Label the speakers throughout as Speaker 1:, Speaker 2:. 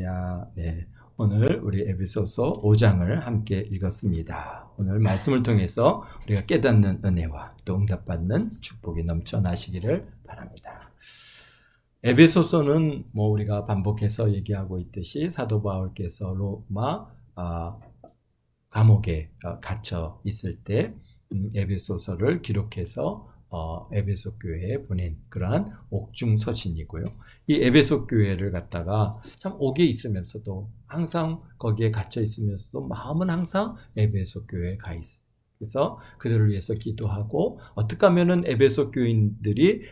Speaker 1: 할렐루야. 네. 오늘 우리 에베소서 5장을 함께 읽었습니다. 오늘 말씀을 통해서 우리가 깨닫는 은혜와 또 응답받는 축복이 넘쳐나시기를 바랍니다. 에베소서는 우리가 반복해서 얘기하고 있듯이 사도 바울께서 로마 감옥에 갇혀 있을 때 에베소서를 기록해서 에베소 교회에 보낸 그러한 옥중 서신이고요. 이 에베소 교회를 갖다가 참 옥에 있으면서도 항상 거기에 갇혀 있으면서도 마음은 항상 에베소 교회에 가 있어요. 그래서 그들을 위해서 기도하고 어떻게 하면은 에베소 교인들이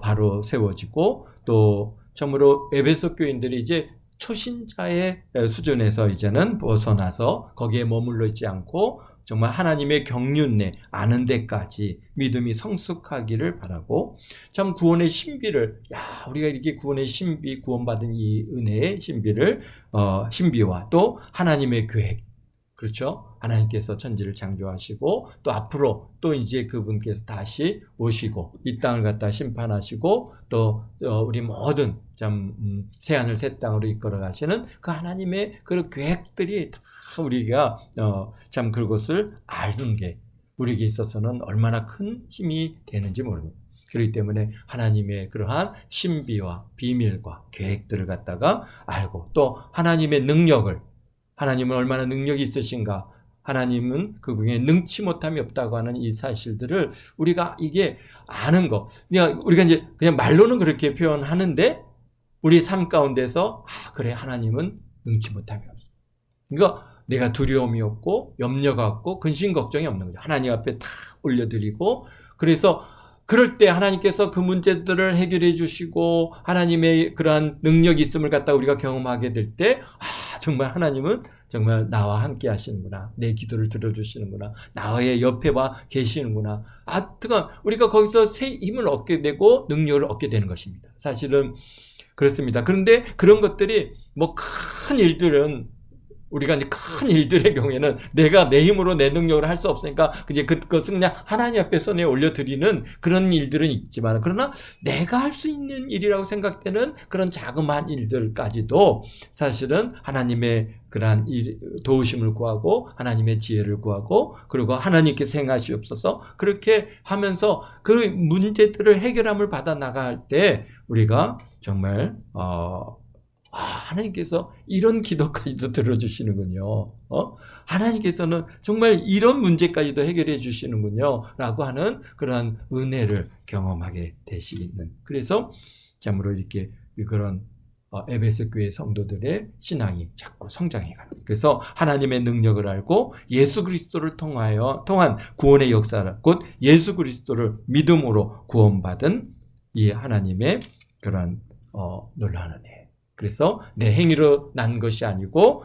Speaker 1: 바로 세워지고 또 참으로 에베소 교인들이 이제 초신자의 수준에서 이제는 벗어나서 거기에 머물러 있지 않고 정말 하나님의 경륜내 아는 데까지 믿음이 성숙하기를 바라고 참 구원의 신비를 우리가 이렇게 구원의 신비 구원받은 이 은혜의 신비를 신비와 또 하나님의 계획 그렇죠? 하나님께서 천지를 창조하시고 또 앞으로 또 이제 그분께서 다시 오시고 이 땅을 갖다 심판하시고 또 우리 모든 참 새하늘 새 땅으로 이끌어 가시는 그 하나님의 그 계획들이 다 우리가 참 그것을 아는 게 우리에게 있어서는 얼마나 큰 힘이 되는지 모릅니다. 그렇기 때문에 하나님의 그러한 신비와 비밀과 계획들을 갖다가 알고 또 하나님의 능력을 하나님은 얼마나 능력이 있으신가 하나님은 그분에 능치 못함이 없다고 하는 이 사실들을 우리가 이게 아는 거 우리가 이제 그냥 말로는 그렇게 표현하는데 우리 삶 가운데서 그래 하나님은 능치 못함이 없어. 그러니까 내가 두려움이 없고 염려가 없고 근심 걱정이 없는 거죠. 하나님 앞에 다 올려드리고 그래서 그럴 때 하나님께서 그 문제들을 해결해 주시고 하나님의 그러한 능력이 있음을 갖다 우리가 경험하게 될 때 정말 하나님은 정말 나와 함께 하시는구나. 내 기도를 들어주시는구나. 나의 옆에 와 계시는구나. 우리가 거기서 새 힘을 얻게 되고 능력을 얻게 되는 것입니다. 사실은 그렇습니다. 그런데 그런 것들이 큰 일들은 우리가 이제 큰 일들의 경우에는 내가 내 힘으로 내 능력으로 할 수 없으니까 이제 그것은 그냥 하나님 앞에 손에 올려드리는 그런 일들은 있지만 그러나 내가 할 수 있는 일이라고 생각되는 그런 자그마한 일들까지도 사실은 하나님의 그러한 도우심을 구하고 하나님의 지혜를 구하고 그리고 하나님께서 행하시옵소서 그렇게 하면서 그 문제들을 해결함을 받아 나갈 때 우리가 정말 하나님께서 이런 기도까지도 들어주시는군요. 하나님께서는 정말 이런 문제까지도 해결해 주시는군요. 라고 하는 그런 은혜를 경험하게 되시는. 그래서 참으로 이렇게 그런 에베소 교회 성도들의 신앙이 자꾸 성장해 가는. 그래서 하나님의 능력을 알고 예수 그리스도를 통한 구원의 역사를 곧 예수 그리스도를 믿음으로 구원받은 이 하나님의 그런 놀라운 은혜. 그래서 내 행위로 난 것이 아니고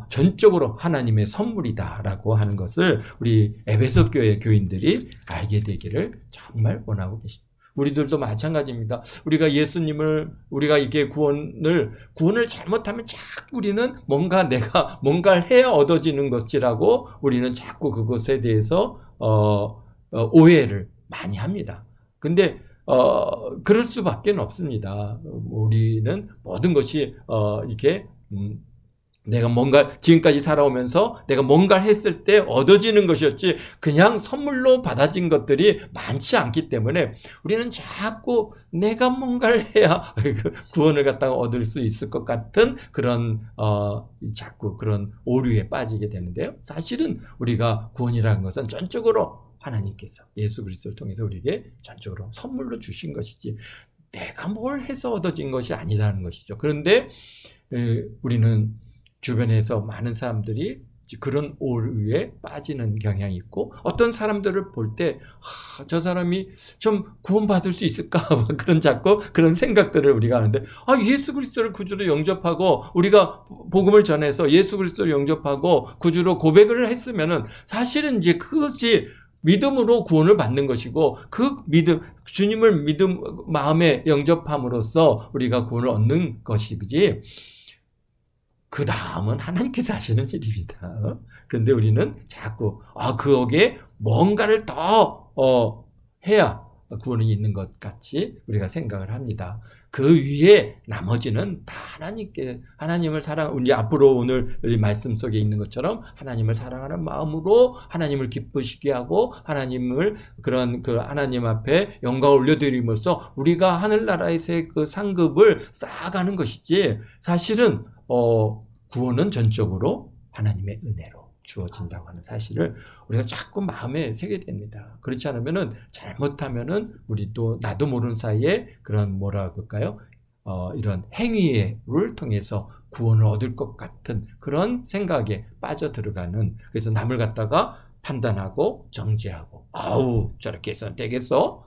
Speaker 1: 전적으로 하나님의 선물이다라고 하는 것을 우리 에베소 교회 교인들이 알게 되기를 정말 원하고 계십니다. 우리들도 마찬가지입니다. 우리가 예수님을 우리가 이게 구원을 잘못하면 자꾸 우리는 내가 뭔가를 해야 얻어지는 것이라고 우리는 자꾸 그것에 대해서 오해를 많이 합니다. 근데 그럴 수밖에 없습니다. 우리는 모든 것이 이렇게 내가 지금까지 살아오면서 내가 뭔가를 했을 때 얻어지는 것이었지 그냥 선물로 받아진 것들이 많지 않기 때문에 우리는 자꾸 내가 뭔가를 해야 구원을 갖다가 얻을 수 있을 것 같은 그런 자꾸 그런 오류에 빠지게 되는데요. 사실은 우리가 구원이라는 것은 전적으로 하나님께서 예수 그리스도를 통해서 우리에게 전적으로 선물로 주신 것이지 내가 뭘 해서 얻어진 것이 아니라는 것이죠. 그런데 우리는 주변에서 많은 사람들이 그런 오류에 빠지는 경향이 있고 어떤 사람들을 볼 때 저 사람이 좀 구원받을 수 있을까 그런 자꾸 그런 생각들을 우리가 하는데 예수 그리스도를 구주로 영접하고 우리가 복음을 전해서 예수 그리스도를 영접하고 구주로 고백을 했으면은 사실은 이제 그것이 믿음으로 구원을 받는 것이고 그 주님을 마음에 영접함으로써 우리가 구원을 얻는 것이지 그 다음은 하나님께서 하시는 일입니다. 그런데 우리는 자꾸 거기에 뭔가를 더 해야 구원이 있는 것 같이 우리가 생각을 합니다. 그 위에 나머지는 다 하나님을 우리 앞으로 오늘 우리 말씀 속에 있는 것처럼 하나님을 사랑하는 마음으로 하나님을 기쁘시게 하고 하나님 앞에 영광을 올려드림으로써 우리가 하늘나라에서의 그 상급을 쌓아가는 것이지, 사실은 구원은 전적으로 하나님의 은혜로 주어진다고 하는 사실을 우리가 자꾸 마음에 새게 됩니다. 그렇지 않으면은, 잘못하면은 나도 모르는 사이에 그런 그럴까요? 이런 행위를 통해서 구원을 얻을 것 같은 그런 생각에 빠져 들어가는, 그래서 남을 갖다가 판단하고 정죄하고, 저렇게 해서는 되겠어?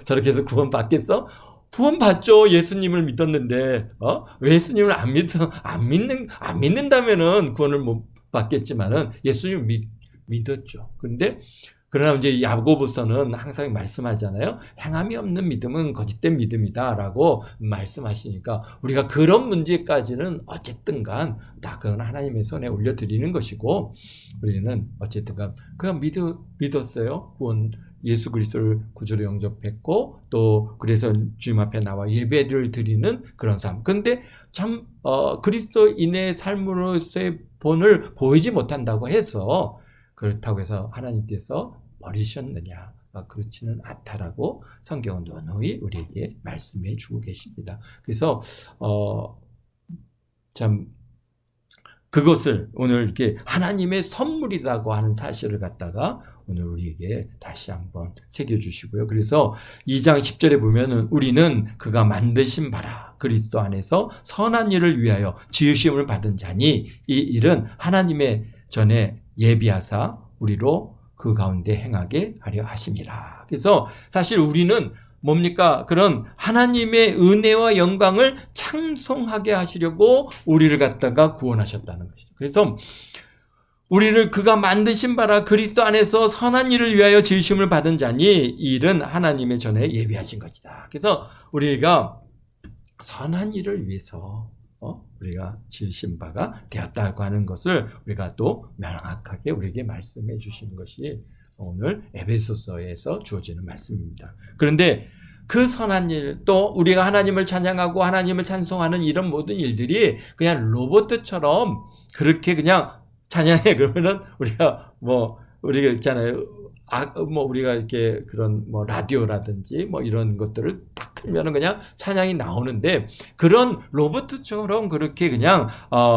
Speaker 1: 저렇게 해서 구원 받겠어? 구원 받죠. 예수님을 믿었는데, 왜 예수님을 안 믿는다면은 구원을 못 받겠지만은 예수님을 믿었죠. 그러나 이제 야고보서는 항상 말씀하잖아요. 행함이 없는 믿음은 거짓된 믿음이다라고 말씀하시니까, 우리가 그런 문제까지는 어쨌든 간 다 그건 하나님의 손에 올려드리는 것이고, 우리는 어쨌든 간 그냥 믿었어요. 예수 그리스도를 구주로 영접했고, 또 그래서 주님 앞에 나와 예배를 드리는 그런 삶. 근데 참 그리스도인의 삶으로서의 본을 보이지 못한다고 해서, 그렇다고 해서 하나님께서 버리셨느냐? 그렇지는 않다라고 성경은 논의 우리에게 말씀해 주고 계십니다. 그래서 참 그것을 오늘 이렇게 하나님의 선물이라고 하는 사실을 갖다가 오늘 우리에게 다시 한번 새겨주시고요. 그래서 2장 10절에 보면은, 우리는 그가 만드신 바라 그리스도 안에서 선한 일을 위하여 지으심을 받은 자니, 이 일은 하나님의 전에 예비하사 우리로 그 가운데 행하게 하려 하심이라. 그래서 사실 우리는 뭡니까? 그런 하나님의 은혜와 영광을 찬송하게 하시려고 우리를 갖다가 구원하셨다는 것이죠. 그래서 우리를 그가 만드신 바라 그리스도 안에서 선한 일을 위하여 지으심을 받은 자니, 이 일은 하나님의 전에 예비하신 것이다. 그래서 우리가 선한 일을 위해서 우리가 지으신 바가 되었다고 하는 것을 우리가 또 명확하게 우리에게 말씀해 주시는 것이 오늘 에베소서에서 주어지는 말씀입니다. 그런데 그 선한 일, 또 우리가 하나님을 찬양하고 하나님을 찬송하는 이런 모든 일들이 그냥 로봇처럼 그렇게 그냥 찬양해 그러면은, 우리가 있잖아요. 우리가 이렇게 그런 라디오라든지 이런 것들을 딱 틀면은 그냥 찬양이 나오는데, 그런 로봇처럼 그렇게 그냥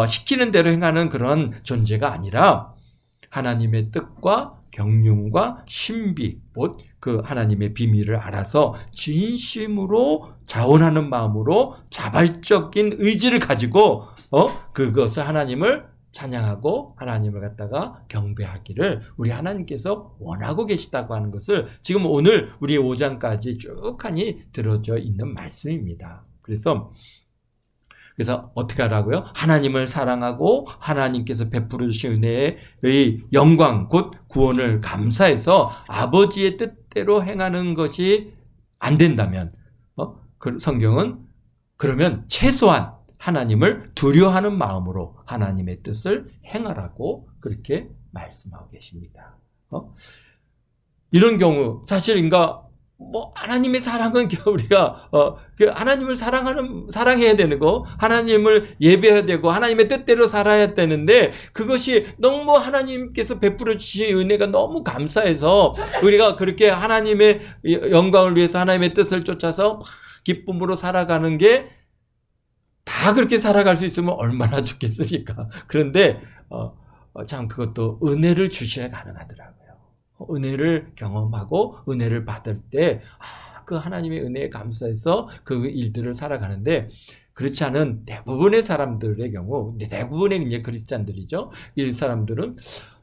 Speaker 1: 시키는 대로 행하는 그런 존재가 아니라, 하나님의 뜻과 경륜과 신비, 곧 그 하나님의 비밀을 알아서 진심으로 자원하는 마음으로 자발적인 의지를 가지고 그것을 하나님을 찬양하고 하나님을 갖다가 경배하기를 우리 하나님께서 원하고 계시다고 하는 것을 지금 오늘 우리 5장까지 쭉하니 들어져 있는 말씀입니다. 그래서 어떻게 하라고요? 하나님을 사랑하고 하나님께서 베풀어 주신 은혜의 영광, 곧 구원을 감사해서 아버지의 뜻대로 행하는 것이 안 된다면, 성경은 그러면 최소한 하나님을 두려워하는 마음으로 하나님의 뜻을 행하라고 그렇게 말씀하고 계십니다. 이런 경우 사실인가, 하나님의 사랑은 우리가 하나님을 사랑해야 되는 거, 하나님을 예배해야 되고 하나님의 뜻대로 살아야 되는데, 그것이 너무 하나님께서 베풀어 주신 은혜가 너무 감사해서 우리가 그렇게 하나님의 영광을 위해서 하나님의 뜻을 쫓아서 기쁨으로 살아가는 게, 다 그렇게 살아갈 수 있으면 얼마나 좋겠습니까? 그런데 참 그것도 은혜를 주셔야 가능하더라고요. 은혜를 경험하고 은혜를 받을 때 그 하나님의 은혜에 감사해서 그 일들을 살아가는데, 그렇지 않은 대부분의 사람들의 경우, 대부분의 이제 크리스찬들이죠. 이 사람들은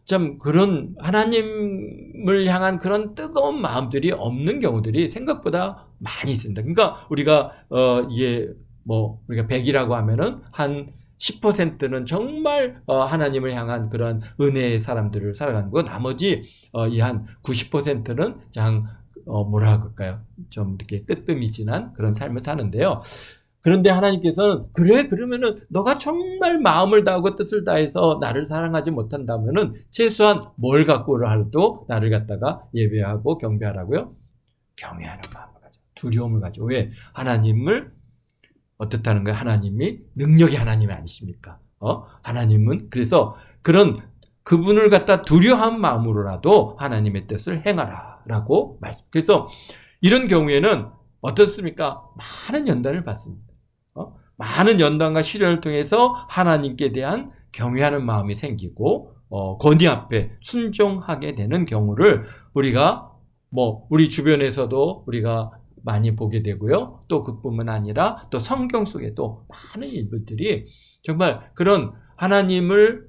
Speaker 1: 참 그런 하나님을 향한 그런 뜨거운 마음들이 없는 경우들이 생각보다 많이 있습니다. 그러니까 우리가 우리가 100이라고 하면은 한 10%는 정말 하나님을 향한 그런 은혜의 사람들을 살아가는 거고, 나머지 이 한 90%는 그럴까요? 좀 이렇게 뜨뜻미진한 그런 삶을 사는데요. 그런데 하나님께서는, 그래, 그러면은 너가 정말 마음을 다하고 뜻을 다해서 나를 사랑하지 못한다면은 최소한 뭘 갖고 하라도 나를 갖다가 예배하고 경배하라고요? 경외하는 마음을 가져. 두려움을 가져. 왜? 하나님을 어떻다는 거예요? 하나님이 능력의 하나님이 아니십니까? 하나님은 그래서 그런 그분을 갖다 두려워한 마음으로라도 하나님의 뜻을 행하라라고 말씀. 그래서 이런 경우에는 어떻습니까? 많은 연단을 받습니다. 많은 연단과 시련을 통해서 하나님께 대한 경외하는 마음이 생기고 권위 앞에 순종하게 되는 경우를 우리가 우리 주변에서도 우리가 많이 보게 되고요. 또 그뿐만 아니라 또 성경 속에도 많은 일들이 정말 그런 하나님을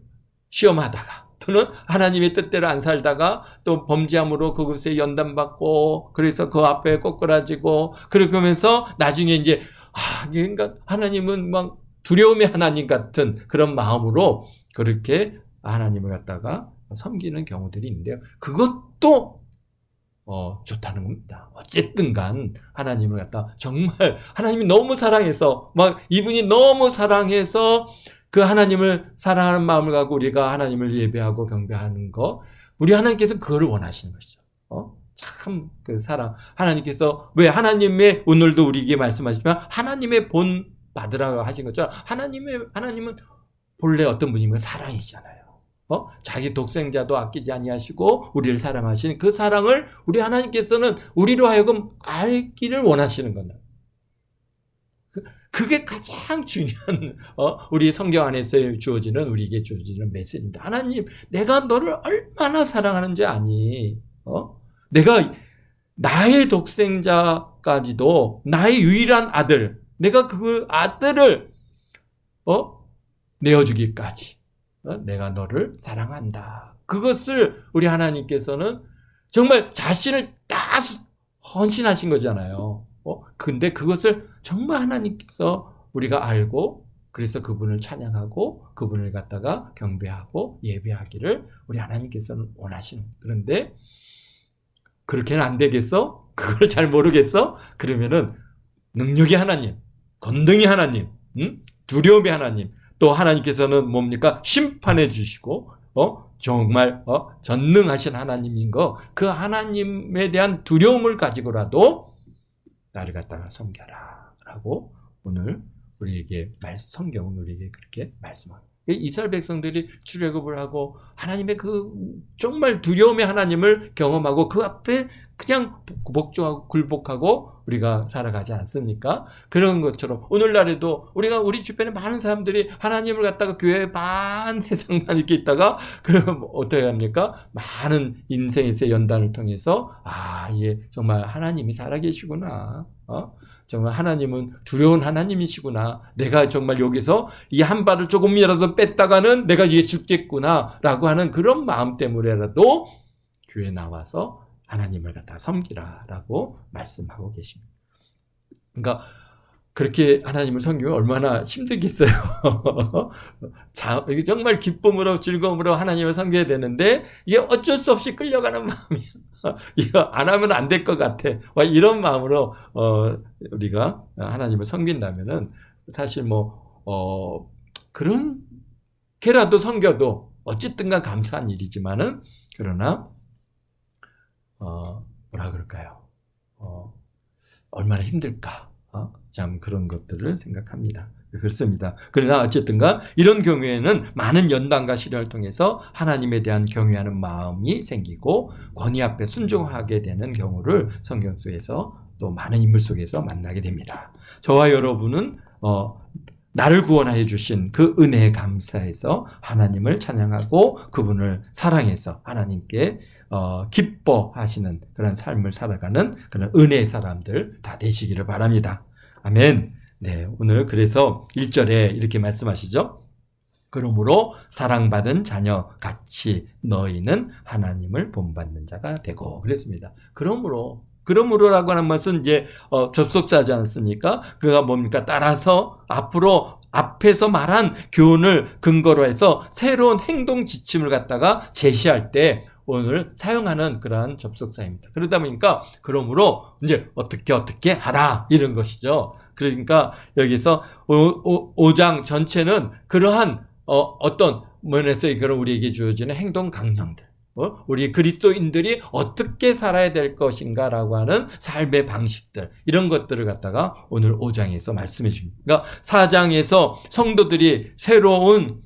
Speaker 1: 시험하다가 또는 하나님의 뜻대로 안 살다가 또 범죄함으로 그것에 연단받고 그래서 그 앞에 꼬꾸라지고 그러면서 나중에 이제 그러니까 하나님은 막 두려움의 하나님 같은 그런 마음으로 그렇게 하나님을 갖다가 섬기는 경우들이 있는데요. 그것도 좋다는 겁니다. 어쨌든 간 하나님을 갖다 정말 하나님이 너무 사랑해서 막 이분이 너무 사랑해서 그 하나님을 사랑하는 마음을 갖고 우리가 하나님을 예배하고 경배하는 거 우리 하나님께서 그거를 원하시는 것이죠. 참 그 사랑 하나님께서 왜 하나님의 오늘도 우리에게 말씀하시지만 하나님의 본 받으라고 하신 것처럼 하나님은 본래 어떤 분이면 사랑이시잖아요. 자기 독생자도 아끼지 아니하시고 우리를 사랑하신 그 사랑을 우리 하나님께서는 우리로 하여금 알기를 원하시는 겁니다. 그게 가장 중요한 우리 성경 안에서 주어지는 우리에게 주어지는 메시지입니다. 하나님, 내가 너를 얼마나 사랑하는지 아니? 내가 나의 독생자까지도 나의 유일한 아들, 내가 그 아들을 내어주기까지 내가 너를 사랑한다. 그것을 우리 하나님께서는 정말 자신을 다 헌신하신 거잖아요. 근데 그것을 정말 하나님께서 우리가 알고 그래서 그분을 찬양하고 그분을 갖다가 경배하고 예배하기를 우리 하나님께서는 원하시는. 그런데 그렇게는 안 되겠어? 그걸 잘 모르겠어? 그러면은 능력의 하나님, 권능의 하나님, 두려움의 하나님, 또 하나님께서는 뭡니까? 심판해 주시고 정말 전능하신 하나님인 거, 그 하나님에 대한 두려움을 가지고라도 나를 갖다가 섬겨라 라고 오늘 우리에게 성경은 우리에게 그렇게 말씀합니다. 이스라엘 백성들이 출애굽을 하고 하나님의 그 정말 두려움의 하나님을 경험하고 그 앞에 그냥 복종하고 굴복하고 우리가 살아가지 않습니까? 그런 것처럼 오늘날에도 우리 주변에 많은 사람들이 하나님을 갖다가 교회 반 세상만 이렇게 있다가 그럼 어떻게 합니까? 많은 인생에서의 연단을 통해서 예, 정말 하나님이 살아계시구나. 정말 하나님은 두려운 하나님이시구나. 내가 정말 여기서 이 한 발을 조금이라도 뺐다가는 내가 이게 죽겠구나 라고 하는 그런 마음 때문에라도 교회에 나와서 하나님을 갖다 섬기라라고 말씀하고 계십니다. 그러니까 그렇게 하나님을 섬기면 얼마나 힘들겠어요. 정말 기쁨으로 즐거움으로 하나님을 섬겨야 되는데 이게 어쩔 수 없이 끌려가는 마음이야. 이거 안 하면 안 될 것 같아. 이런 마음으로 우리가 하나님을 섬긴다면은 사실 그렇게라도 섬겨도 어쨌든간 감사한 일이지만은 그러나 뭐라 그럴까요? 얼마나 힘들까? 참 그런 것들을 생각합니다. 그렇습니다. 그러나 어쨌든가 이런 경우에는 많은 연단과 시련을 통해서 하나님에 대한 경외하는 마음이 생기고 권위 앞에 순종하게 되는 경우를 성경 속에서 또 많은 인물 속에서 만나게 됩니다. 저와 여러분은 나를 구원하여 주신 그 은혜에 감사해서 하나님을 찬양하고 그분을 사랑해서 하나님께 기뻐하시는 그런 삶을 살아가는 그런 은혜의 사람들 다 되시기를 바랍니다. 아멘. 네, 오늘 그래서 1절에 이렇게 말씀하시죠. 그러므로 사랑받은 자녀 같이 너희는 하나님을 본받는 자가 되고 그랬습니다. 그러므로라고 하는 것은 이제 접속사지 않습니까? 그가 뭡니까? 따라서 앞에서 말한 교훈을 근거로 해서 새로운 행동 지침을 갖다가 제시할 때 오늘 사용하는 그러한 접속사입니다. 그러다 보니까 그러므로 이제 어떻게 하라 이런 것이죠. 그러니까 여기서 5장 전체는 그러한 어떤 면에서 그런 우리에게 주어지는 행동 강령들, 우리 그리스도인들이 어떻게 살아야 될 것인가라고 하는 삶의 방식들, 이런 것들을 갖다가 오늘 5장에서 말씀해 줍니다. 그러니까 4장에서 성도들이 새로운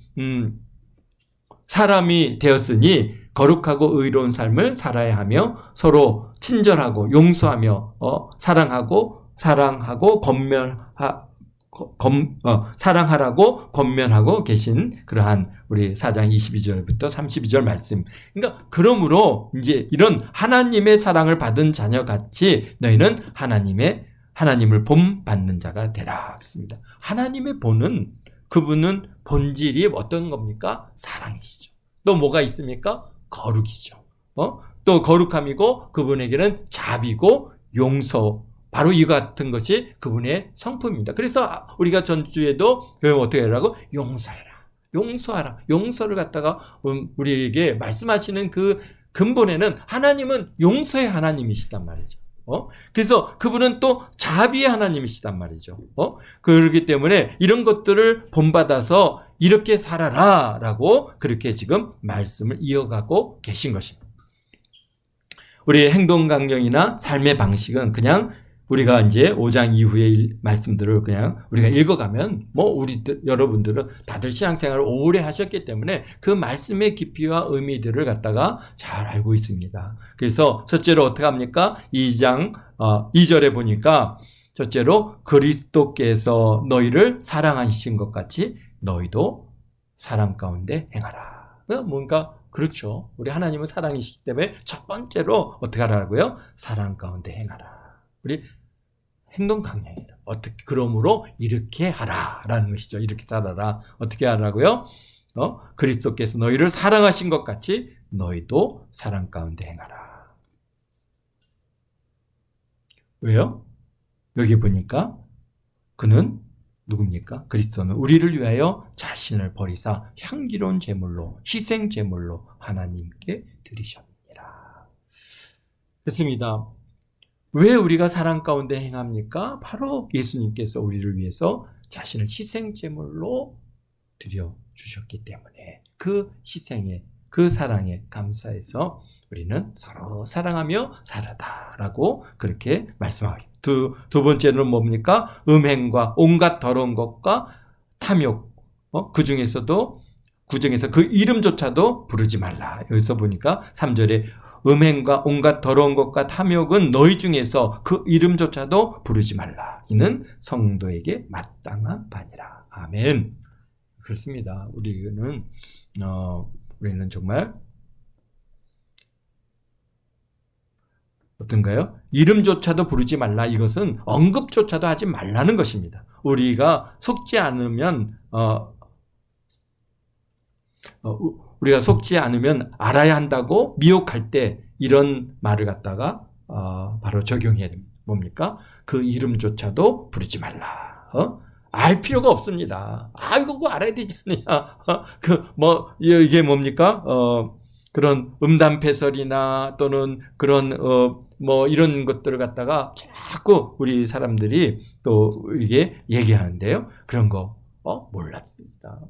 Speaker 1: 사람이 되었으니 거룩하고 의로운 삶을 살아야 하며 서로 친절하고 용서하며 사랑하고 사랑하라고 권면하고 계신 그러한 우리 4장 22절부터 32절 말씀. 그러니까 그러므로 이제 이런 하나님의 사랑을 받은 자녀같이 너희는 하나님을 본받는 자가 되라 그랬습니다. 하나님의 본은, 그분은 본질이 어떤 겁니까? 사랑이시죠. 또 뭐가 있습니까? 거룩이죠. 또 거룩함이고 그분에게는 자비고 용서, 바로 이 같은 것이 그분의 성품입니다. 그래서 우리가 전주에도 그럼 어떻게 하라고? 용서하라. 용서를 갖다가 우리에게 말씀하시는 그 근본에는 하나님은 용서의 하나님이시단 말이죠. 그래서 그분은 또 자비의 하나님이시단 말이죠. 그렇기 때문에 이런 것들을 본받아서 이렇게 살아라 라고 그렇게 지금 말씀을 이어가고 계신 것입니다. 우리의 행동 강령이나 삶의 방식은 그냥 우리가 이제 5장 이후의 말씀들을 그냥 우리가 읽어가면 여러분들은 다들 신앙생활을 오래 하셨기 때문에 그 말씀의 깊이와 의미들을 갖다가 잘 알고 있습니다. 그래서 첫째로 어떻게 합니까? 2장 2절에 보니까 첫째로 그리스도께서 너희를 사랑하신 것 같이 너희도 사랑 가운데 행하라. 뭔가 그렇죠. 우리 하나님은 사랑이시기 때문에 첫 번째로 어떻게 하라고요? 사랑 가운데 행하라. 우리 행동 강령이라. 어떻게, 그러므로 이렇게 하라라는 것이죠. 이렇게 살아라. 어떻게 하라고요? 그리스도께서 너희를 사랑하신 것 같이 너희도 사랑 가운데 행하라. 왜요? 여기 보니까 그는 누굽니까? 그리스도는 우리를 위하여 자신을 버리사 향기로운 제물로, 희생 제물로 하나님께 드리셨느니라. 됐습니다. 왜 우리가 사랑 가운데 행합니까? 바로 예수님께서 우리를 위해서 자신을 희생 제물로 드려주셨기 때문에 그 희생에, 그 사랑에 감사해서 우리는 서로 사랑하며 살아다라고 그렇게 말씀하고, 두 번째는 뭡니까? 음행과 온갖 더러운 것과 탐욕, 그 중에서 그 이름조차도 부르지 말라. 여기서 보니까 3절에 음행과 온갖 더러운 것과 탐욕은 너희 중에서 그 이름조차도 부르지 말라. 이는 성도에게 마땅한 바니라. 아멘. 그렇습니다. 우리는 정말 어떤가요? 이름조차도 부르지 말라. 이것은 언급조차도 하지 말라는 것입니다. 우리가 속지 않으면 알아야 한다고 미혹할 때 이런 말을 갖다가 바로 적용해야 됩니다. 뭡니까? 그 이름조차도 부르지 말라. 알 필요가 없습니다. 이거 뭐 알아야 되지 않느냐. 이게 뭡니까? 그런 음담패설이나 또는 그런 이런 것들을 갖다가 자꾸 우리 사람들이 또 이게 얘기하는데요. 그런 거 몰랐습니다.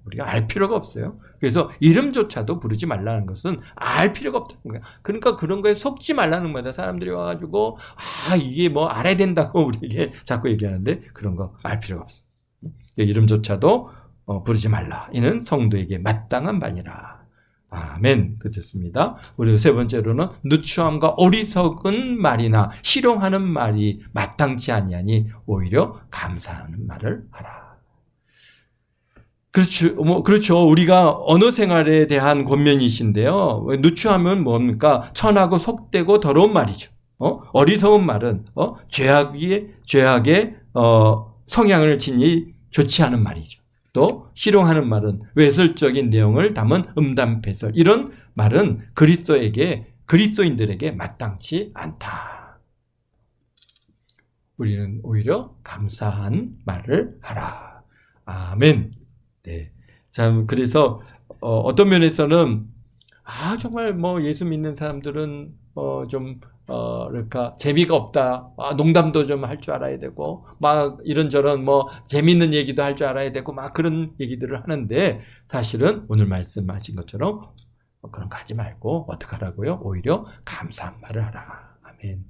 Speaker 1: 우리가 알 필요가 없어요. 그래서 이름조차도 부르지 말라는 것은 알 필요가 없다는 거야. 그러니까 그런 거에 속지 말라는 거다. 사람들이 와가지고 이게 뭐 알아야 된다고 우리에게 자꾸 얘기하는데 그런 거 알 필요가 없어. 이름조차도 부르지 말라. 이는 성도에게 마땅한 바니라. 아멘. 그렇습니다. 우리 세 번째로는 누추함과 어리석은 말이나 희롱하는 말이 마땅치 아니하니 오히려 감사하는 말을 하라. 그렇죠. 우리가 언어 생활에 대한 권면이신데요. 누추하면 뭡니까? 천하고 속되고 더러운 말이죠. 어리석은 말은 죄악의 성향을 지니 좋지 않은 말이죠. 또 희롱하는 말은 외설적인 내용을 담은 음담패설. 이런 말은 그리스도인들에게 마땅치 않다. 우리는 오히려 감사한 말을 하라. 아멘. 네. 참, 그래서, 어떤 면에서는, 정말 예수 믿는 사람들은, 그러니까, 재미가 없다. 농담도 좀 할 줄 알아야 되고, 이런저런 재밌는 얘기도 할 줄 알아야 되고, 그런 얘기들을 하는데, 사실은 오늘 말씀하신 것처럼, 그런 거 하지 말고 어떻게 하라고요? 오히려 감사한 말을 하라. 아멘.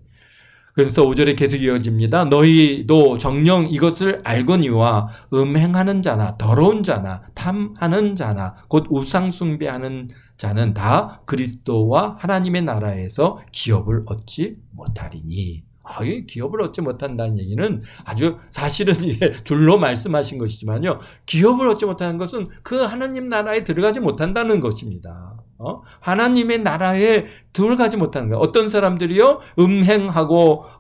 Speaker 1: 그래서 5절에 계속 이어집니다. 너희도 정녕 이것을 알거니와 음행하는 자나 더러운 자나 탐하는 자나 곧 우상 숭배하는 자는 다 그리스도와 하나님의 나라에서 기업을 얻지 못하리니. 이 기업을 얻지 못한다는 얘기는 아주 사실은 이게 둘로 말씀하신 것이지만요. 기업을 얻지 못하는 것은 그 하나님 나라에 들어가지 못한다는 것입니다. 하나님의 나라에 들어가지 못하는 거예요. 어떤 사람들이요?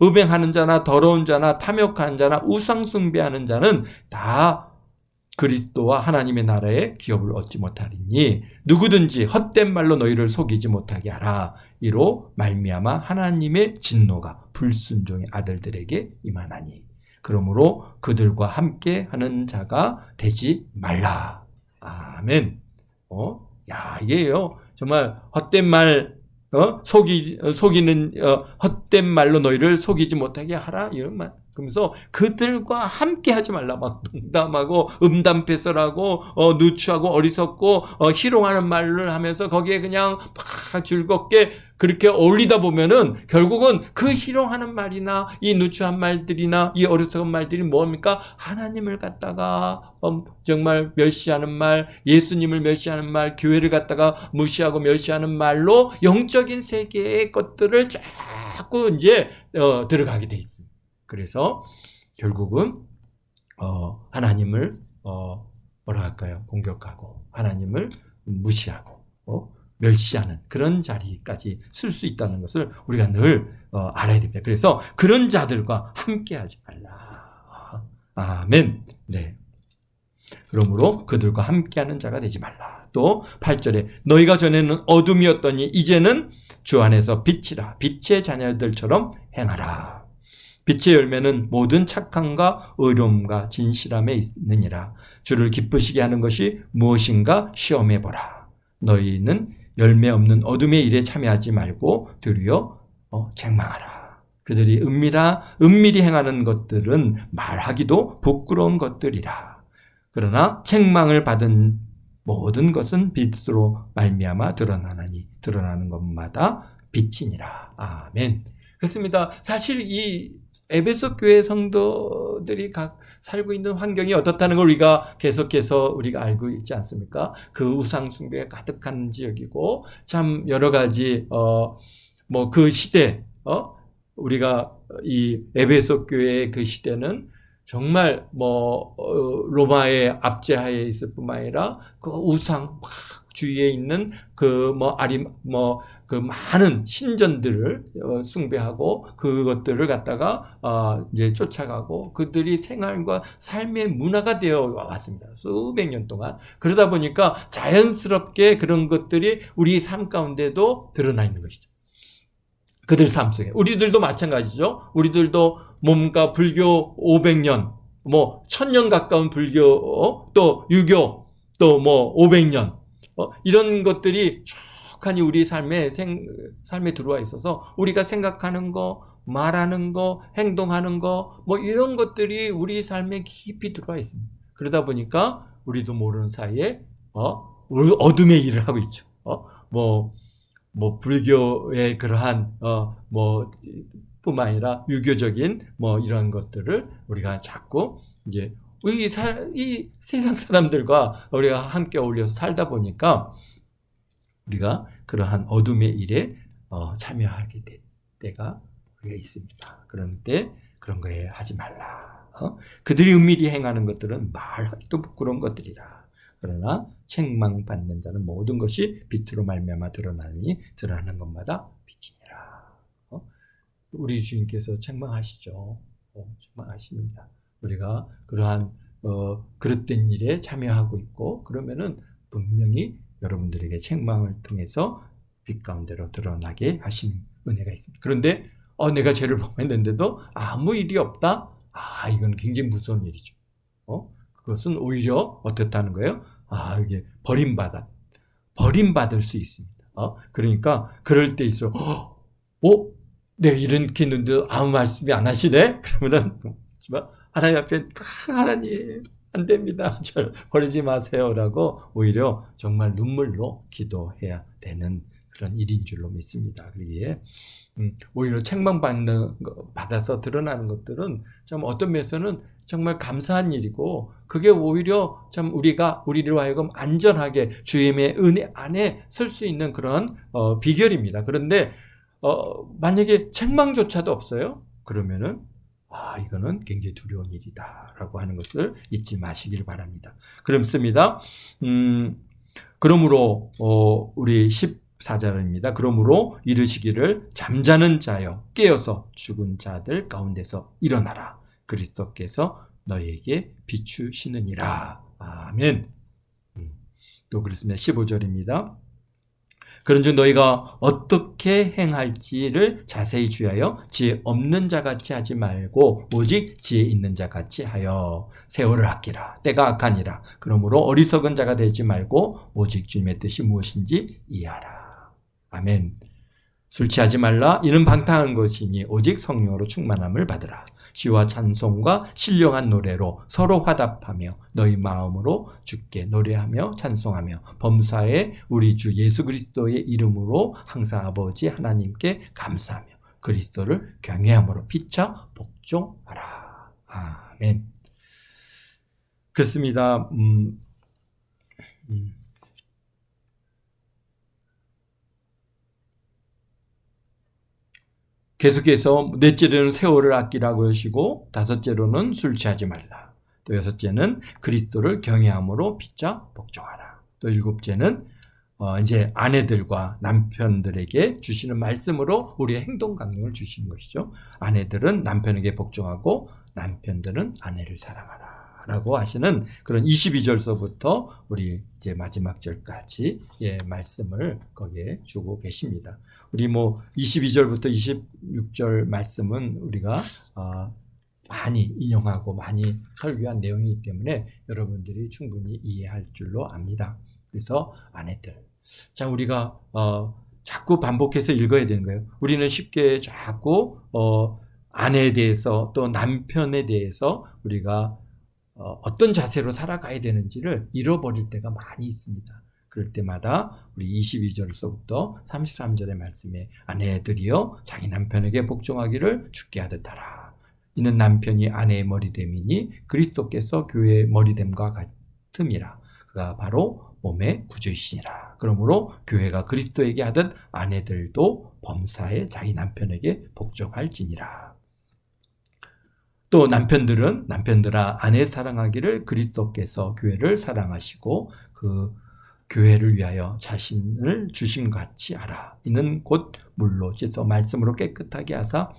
Speaker 1: 음행하는 자나 더러운 자나 탐욕하는 자나 우상 숭배하는 자는 다 그리스도와 하나님의 나라에 기업을 얻지 못하리니 누구든지 헛된 말로 너희를 속이지 못하게 하라. 이로 말미암아 하나님의 진노가 불순종의 아들들에게 임하나니 그러므로 그들과 함께 하는 자가 되지 말라. 아멘. 이게요 정말 헛된 말 속이는 헛된 말로 너희를 속이지 못하게 하라 이런 말. 그러면서 그들과 함께 하지 말라. 막 농담하고 음담패설하고 누추하고 어리석고 희롱하는 말을 하면서 거기에 그냥 막 즐겁게 그렇게 어울리다 보면은 결국은 그 희롱하는 말이나 이 누추한 말들이나 이 어리석은 말들이 뭡니까? 하나님을 갖다가 정말 멸시하는 말, 예수님을 멸시하는 말, 교회를 갖다가 무시하고 멸시하는 말로 영적인 세계의 것들을 자꾸 이제 들어가게 돼 있습니다. 그래서 결국은 하나님을 뭐라 할까요? 공격하고 하나님을 무시하고 멸시하는 그런 자리까지 쓸 수 있다는 것을 우리가 늘 알아야 됩니다. 그래서 그런 자들과 함께하지 말라. 아멘. 네. 그러므로 그들과 함께하는 자가 되지 말라. 또 8절에 너희가 전에는 어둠이었더니 이제는 주 안에서 빛이라. 빛의 자녀들처럼 행하라. 빛의 열매는 모든 착함과 의로움과 진실함에 있느니라. 주를 기쁘시게 하는 것이 무엇인가 시험해보라. 너희는 열매 없는 어둠의 일에 참여하지 말고 도리어 책망하라. 그들이 은밀히 행하는 것들은 말하기도 부끄러운 것들이라. 그러나 책망을 받은 모든 것은 빛으로 말미암아 드러나나니 드러나는 것마다 빛이니라. 아멘. 그렇습니다. 사실 이 에베소 교회 성도들이 살고 있는 환경이 어떻다는 걸 우리가 계속해서 우리가 알고 있지 않습니까? 그 우상 숭배가 가득한 지역이고 참 여러 가지 그 시대 우리가 이 에베소 교회의 그 시대는 정말 로마의 압제하에 있을 뿐만 아니라 그 우상 주위에 있는 그 많은 신전들을 숭배하고 그것들을 갖다가 이제 쫓아가고 그들이 생활과 삶의 문화가 되어 왔습니다. 수백 년 동안. 그러다 보니까 자연스럽게 그런 것들이 우리 삶 가운데도 드러나 있는 것이죠. 그들 삶 속에. 우리들도 마찬가지죠. 우리들도 몸과 불교 500년, 1000년 가까운 불교, 또 유교, 또 500년, 이런 것들이 쭉 우리 삶에 들어와 있어서 우리가 생각하는 거, 말하는 거, 행동하는 거, 이런 것들이 우리 삶에 깊이 들어와 있습니다. 그러다 보니까 우리도 모르는 사이에, 어둠의 일을 하고 있죠. 불교의 그러한, 뿐만 아니라 유교적인 이런 것들을 우리가 자꾸 이제 이 세상 사람들과 우리가 함께 어울려서 살다 보니까 우리가 그러한 어둠의 일에 참여하게 될 때가 우리가 있습니다. 그런데 그런 거에 하지 말라. 그들이 은밀히 행하는 것들은 말하기도 부끄러운 것들이라. 그러나 책망받는 자는 모든 것이 빛으로 말미암아 드러나니 드러나는 것마다 빛이니라. 우리 주님께서 책망하시죠. 책망하십니다. 우리가 그러한 그릇된 일에 참여하고 있고 그러면은 분명히 여러분들에게 책망을 통해서 빛 가운데로 드러나게 하시는 은혜가 있습니다. 그런데 내가 죄를 범했는데도 아무 일이 없다? 이건 굉장히 무서운 일이죠. 그것은 오히려 어떻다는 거예요? 이게 버림받을 수 있습니다. 그러니까 그럴 때 있어. 내가 이렇게 했는데 아무 말씀이 안 하시네? 그러면은 하나님 앞에 하나님 안 됩니다. 저 버리지 마세요라고 오히려 정말 눈물로 기도해야 되는 그런 일인 줄로 믿습니다. 그러기에 오히려 받아서 드러나는 것들은 좀 어떤 면에서는 정말 감사한 일이고, 그게 오히려 참 우리로 하여금 안전하게 주님의 은혜 안에 설 수 있는 그런 비결입니다. 그런데 만약에 책망조차도 없어요? 그러면은 이거는 굉장히 두려운 일이다라고 하는 것을 잊지 마시길 바랍니다. 그렇습니다. 그러므로 우리 14절입니다. 그러므로 이르시기를 잠자는 자여 깨어서 죽은 자들 가운데서 일어나라. 그리스도께서 너희에게 비추시느니라. 아멘. 또 그렇습니다. 15절입니다. 그런즉 너희가 어떻게 행할지를 자세히 주의하여 지혜 없는 자같이 하지 말고 오직 지혜 있는 자같이 하여 세월을 아끼라. 때가 악하니라. 그러므로 어리석은 자가 되지 말고 오직 주님의 뜻이 무엇인지 이해하라. 아멘. 술 취하지 말라. 이는 방탕한 것이니 오직 성령으로 충만함을 받으라. 시와 찬송과 신령한 노래로 서로 화답하며 너희 마음으로 주께 노래하며 찬송하며 범사에 우리 주 예수 그리스도의 이름으로 항상 아버지 하나님께 감사하며 그리스도를 경외함으로 피차 복종하라. 아멘. 그렇습니다. 계속해서 넷째로는 세월을 아끼라고 하시고, 다섯째로는 술 취하지 말라. 또 여섯째는 그리스도를 경외함으로 피차 복종하라. 또 일곱째는 이제 아내들과 남편들에게 주시는 말씀으로 우리의 행동 강령을 주시는 것이죠. 아내들은 남편에게 복종하고 남편들은 아내를 사랑하라 라고 하시는 그런 22절서부터 우리 이제 마지막 절까지 말씀을 거기에 주고 계십니다. 우리 22절부터 26절 말씀은 우리가 많이 인용하고 많이 설교한 내용이기 때문에 여러분들이 충분히 이해할 줄로 압니다. 그래서 아내들, 자, 우리가 자꾸 반복해서 읽어야 되는 거예요. 우리는 쉽게 자꾸 아내에 대해서 또 남편에 대해서 우리가 어떤 자세로 살아가야 되는지를 잃어버릴 때가 많이 있습니다. 그럴 때마다 우리 22절서부터 33절의 말씀에 아내들이여 자기 남편에게 복종하기를 주께 하듯 하라. 이는 남편이 아내의 머리됨이니 그리스도께서 교회의 머리됨과 같음이라. 그가 바로 몸의 구주이시니라. 그러므로 교회가 그리스도에게 하듯 아내들도 범사에 자기 남편에게 복종할지니라. 또 남편들아 아내 사랑하기를 그리스도께서 교회를 사랑하시고 그 교회를 위하여 자신을 주심같이 하라. 이는 곧 물로 씻어 말씀으로 깨끗하게 하사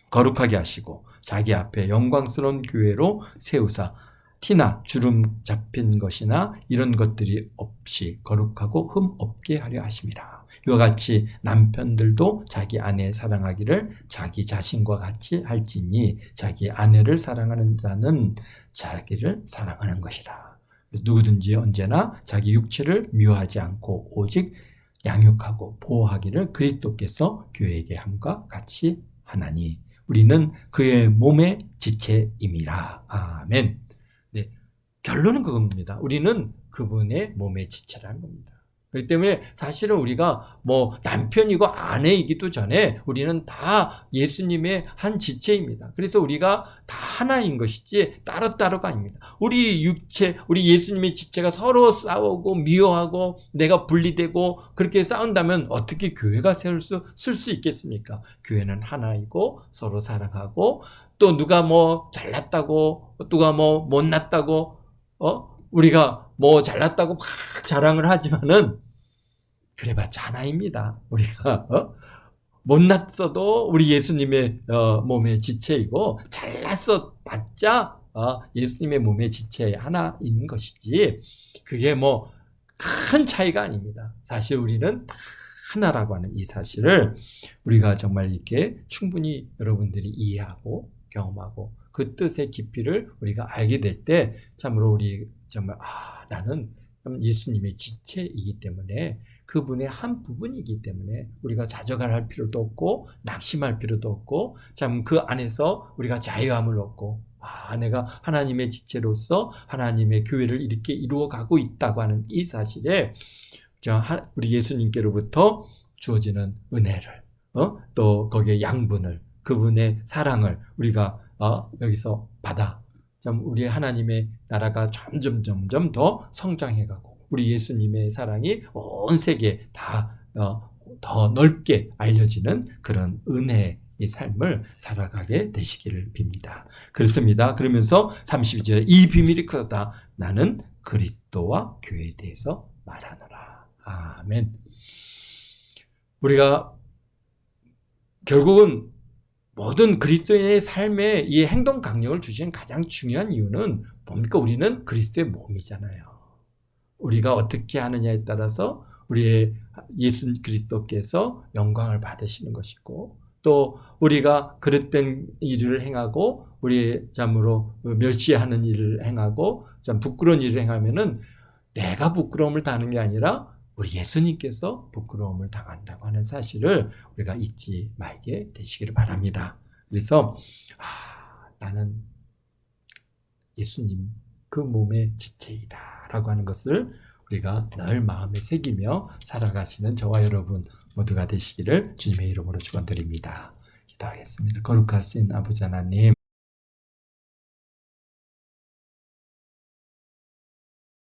Speaker 1: 거룩하게 하시고 자기 앞에 영광스러운 교회로 세우사 티나 주름 잡힌 것이나 이런 것들이 없이 거룩하고 흠 없게 하려 하심이라. 이와 같이 남편들도 자기 아내 사랑하기를 자기 자신과 같이 할지니 자기 아내를 사랑하는 자는 자기를 사랑하는 것이라. 누구든지 언제나 자기 육체를 미워하지 않고 오직 양육하고 보호하기를 그리스도께서 교회에게 함과 같이 하나니 우리는 그의 몸의 지체임이라. 아멘. 네, 결론은 그겁니다. 우리는 그분의 몸의 지체라는 겁니다. 그렇기 때문에 사실은 우리가 남편이고 아내이기도 전에 우리는 다 예수님의 한 지체입니다. 그래서 우리가 다 하나인 것이지 따로따로가 아닙니다. 우리 육체, 우리 예수님의 지체가 서로 싸우고 미워하고 내가 분리되고 그렇게 싸운다면 어떻게 교회가 쓸 수 있겠습니까? 교회는 하나이고 서로 사랑하고 또 누가 잘났다고 누가 못났다고 우리가 잘났다고 막 자랑을 하지만은 그래봤자 하나입니다. 우리가 못났어도 우리 예수님의 몸의 지체이고 잘났어 봤자 예수님의 몸의 지체 하나인 것이지 그게 큰 차이가 아닙니다. 사실 우리는 다 하나라고 하는 이 사실을 우리가 정말 이렇게 충분히 여러분들이 이해하고 경험하고 그 뜻의 깊이를 우리가 알게 될 때 참으로 우리 정말 나는 예수님의 지체이기 때문에 그분의 한 부분이기 때문에 우리가 좌절할 필요도 없고 낙심할 필요도 없고 참 그 안에서 우리가 자유함을 얻고 내가 하나님의 지체로서 하나님의 교회를 이렇게 이루어가고 있다고 하는 이 사실에 우리 예수님께로부터 주어지는 은혜를 또 거기에 양분을 그분의 사랑을 우리가 여기서 받아 우리 하나님의 나라가 점점 더 성장해가고 우리 예수님의 사랑이 온 세계에 더 넓게 알려지는 그런 은혜의 삶을 살아가게 되시기를 빕니다. 그렇습니다. 그러면서 32절에 이 비밀이 크다. 나는 그리스도와 교회에 대해서 말하노라. 아멘. 우리가 결국은 모든 그리스도인의 삶에 이 행동 강령을 주시는 가장 중요한 이유는 뭡니까? 우리는 그리스도의 몸이잖아요. 우리가 어떻게 하느냐에 따라서 우리의 예수 그리스도께서 영광을 받으시는 것이고 또 우리가 그릇된 일을 행하고 우리의 참으로 멸시하는 일을 행하고 참 부끄러운 일을 행하면은 내가 부끄러움을 당하는 게 아니라 우리 예수님께서 부끄러움을 당한다고 하는 사실을 우리가 잊지 말게 되시기를 바랍니다. 그래서 나는 예수님 그 몸의 지체이다 라고 하는 것을 우리가 늘 마음에 새기며 살아가시는 저와 여러분 모두가 되시기를 주님의 이름으로 축원드립니다. 기도하겠습니다. 거룩하신 아버지 하나님,